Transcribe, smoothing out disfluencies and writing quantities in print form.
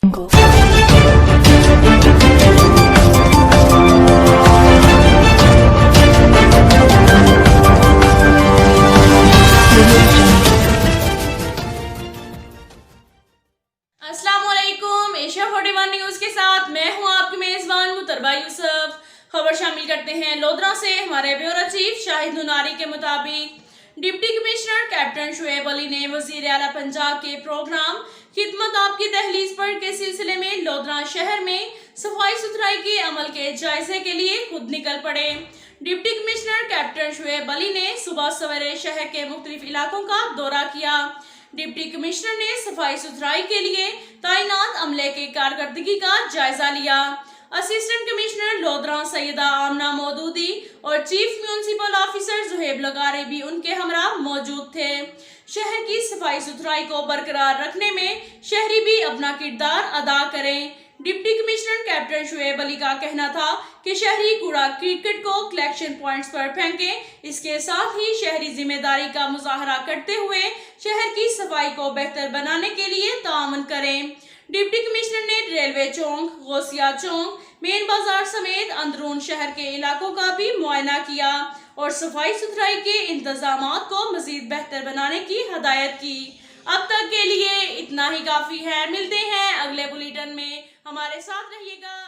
अस्सलामुअलैकुम। Asia 41 news के साथ मैं हूं आपकी मेजबान मुतरबा यूसुफ। खबर शामिल करते हैं लोधरा से। हमारे ब्यूरो चीफ शाहिद नुनारी के मुताबिक deputy commissioner captain Shoaib Ali ने वजीर आला पंजाब के प्रोग्राम खिदमत आपकी दहलीज पर के सिलसिले में लोधरा शहर में सफाई सुथराई के अमल के जायजे के लिए खुद निकल पड़े। Deputy commissioner captain Shoaib Ali ने सुबह सवेरे शहर के मुख्तलिफ इलाकों का दौरा किया। डिप्टी कमिश्नर ने सफाई सुथराई के लिए तैनात अमले की कारकर्दगी का जायजा लिया। असिस्टेंट कमिश्नर लोधरा सैयदा आमना मौदूदी और चीफ म्युनिसिपल ऑफिसर जुहेब लगारे भी उनके हमरा मौजूद थे। शहर की सफाई सुथराई को बरकरार रखने में शहरी भी अपना किरदार अदा करें। Deputy commissioner captain Shoaib Ali का कहना था कि शहरी कूड़ा क्रिकेट को कलेक्शन पॉइंट्स पर फेंकें। इसके साथ ही शहरी जिम्मेदारी का मुजाहरा करते हुए शहर की सफाई को बेहतर बनाने के लिए ताउन करें। डिप्टी कमिश्नर ने रेलवे चौक, गौसिया चौक, मेन बाजार समेत अंदरून शहर के इलाकों का भी मुआयना किया और सफाई सुथराई के इंतजामात को मजीद बेहतर बनाने की हदायत की। अब तक के लिए इतना ही काफी है। मिलते हैं अगले बुलेटिन में, हमारे साथ रहिएगा।